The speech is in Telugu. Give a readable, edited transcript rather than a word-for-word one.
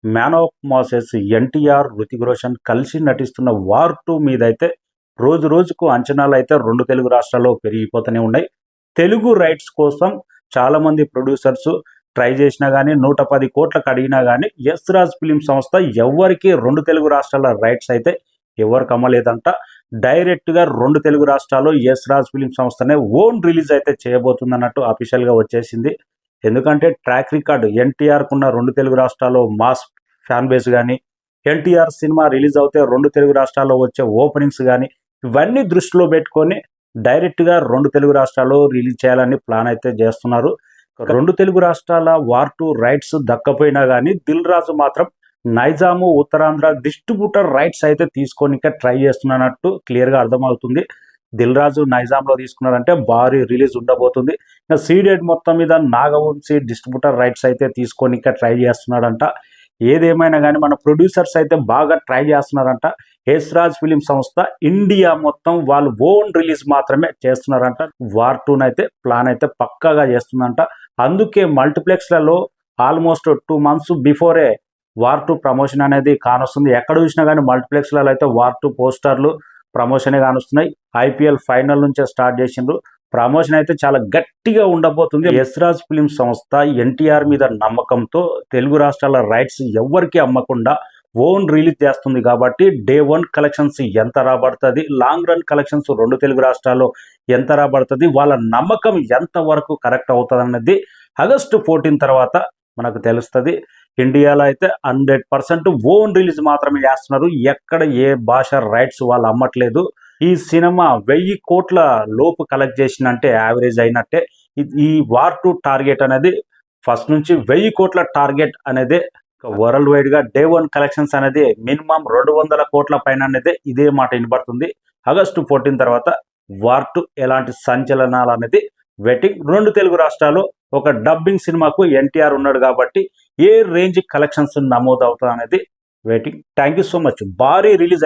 Man of masses NTR, Hrithik Roshan కలిసి నటిస్తున్న వార్ 2 మీదైతే రోజు రోజుకు అంచనాలైతే 2 తెలుగు రాష్ట్రాల్లో పెరిగిపోతూనే ఉన్నాయి. తెలుగు రైట్స్ కోసం చాలామంది ప్రొడ్యూసర్స్ ట్రై చేసినా గానీ 110 కోట్లకు అడిగినా గానీ యస్ రాజ్ ఫిల్మ్ సంస్థ ఎవ్వరికీ 2 తెలుగు రాష్ట్రాల రైట్స్ అయితే ఎవరికి అమ్మలేదంట. డైరెక్ట్‌గా 2 తెలుగు రాష్ట్రాల్లో యస్ రాజ్ ఫిల్మ్ సంస్థనే ఓన్ రిలీజ్ అయితే చేయబోతుందన్నట్టు అఫీషియల్‌గా వచ్చేసింది. ఎందుకంటే ట్రాక్ రికార్డ్ ఎన్టీఆర్‌కున్న 2 తెలుగు రాష్ట్రాల్లో మాస్ ఫ్యాన్ బేస్ గానీ, ఎన్టీఆర్ సినిమా రిలీజ్ అవుతే 2 తెలుగు రాష్ట్రాల్లో వచ్చే ఓపెనింగ్స్ గానీ, ఇవన్నీ దృష్టిలో పెట్టుకొని డైరెక్ట్‌గా 2 తెలుగు రాష్ట్రాల్లో రిలీజ్ చేయాలని ప్లాన్ అయితే చేస్తున్నారు. 2 తెలుగు రాష్ట్రాల వార్ 2 రైట్స్ దక్కపోయినా గానీ దిల్ రాజు మాత్రం నైజాము, ఉత్తరాంధ్ర డిస్ట్రిబ్యూటర్ రైట్స్ అయితే తీసుకోనికే ట్రై చేస్తున్నట్టు క్లియర్‌గా అర్థమవుతుంది. దిల్ రాజు నైజాంలో తీసుకున్నారంటే భారీ రిలీజ్ ఉండబోతుంది. ఇంకా సీడెడ్ మొత్తం మీద నాగవంశీ డిస్ట్రిబ్యూటర్ రైట్స్ అయితే తీసుకోనికే ట్రై చేస్తున్నాడంట. ఏదేమైనా కానీ మన ప్రొడ్యూసర్స్ అయితే బాగా ట్రై చేస్తున్నారంట. యస్ రాజ్ ఫిలిం సంస్థ ఇండియా మొత్తం వాళ్ళు ఓన్ రిలీజ్ మాత్రమే చేస్తున్నారంట. వార్ 2 అయితే ప్లాన్ అయితే పక్కాగా చేస్తుందంట. అందుకే మల్టీప్లెక్స్లలో ఆల్మోస్ట్ 2 months బిఫోరే వార్ 2 ప్రమోషన్ అనేది కానొస్తుంది. ఎక్కడ చూసినా కానీ మల్టీప్లెక్స్లలో అయితే వార్ 2 పోస్టర్లు ప్రమోషనే కానొస్తున్నాయి. ఐపీఎల్ ఫైనల్ నుంచే స్టార్ట్ చేసిండ్రు. ప్రమోషన్ అయితే చాలా గట్టిగా ఉండబోతుంది. యస్ రాజ్ ఫిలిం సంస్థ ఎన్టీఆర్ మీద నమ్మకంతో తెలుగు రాష్ట్రాల రైట్స్ ఎవ్వరికి అమ్మకుండా ఓన్ రిలీజ్ చేస్తుంది కాబట్టి డే 1 కలెక్షన్స్ ఎంత రాబడుతుంది, లాంగ్ రన్ కలెక్షన్స్ 2 తెలుగు రాష్ట్రాల్లో ఎంత రాబడుతుంది, వాళ్ళ నమ్మకం ఎంత వరకు కరెక్ట్ అవుతుంది అన్నది ఆగస్టు 14 తర్వాత మనకు తెలుస్తుంది. ఇండియాలో అయితే 100% ఓన్ రిలీజ్ మాత్రమే చేస్తున్నారు. ఎక్కడ ఏ భాష రైట్స్ వాళ్ళు అమ్మట్లేదు. ఈ సినిమా 1000 కోట్ల లోపు కలెక్ట్ చేసిందంటే యావరేజ్ అయినట్టే. ఈ వార్ 2 టార్గెట్ అనేది ఫస్ట్ నుంచి 1000 కోట్ల టార్గెట్ అనేది వరల్డ్ వైడ్గా డే 1 కలెక్షన్స్ అనేది మినిమం 200 కోట్ల పైన అనేది ఇదే మాట వినబడుతుంది. ఆగస్టు 14 తర్వాత వార్ 2 ఎలాంటి సంచలనాలు అనేది వెయిటింగ్. 2 తెలుగు రాష్ట్రాలు ఒక డబ్బింగ్ సినిమాకు ఎన్టీఆర్ ఉన్నాడు కాబట్టి ఏ రేంజ్ కలెక్షన్స్ నమోదు అవుతుంది అనేది waiting. Thank you so much. భారీ రిలీజ్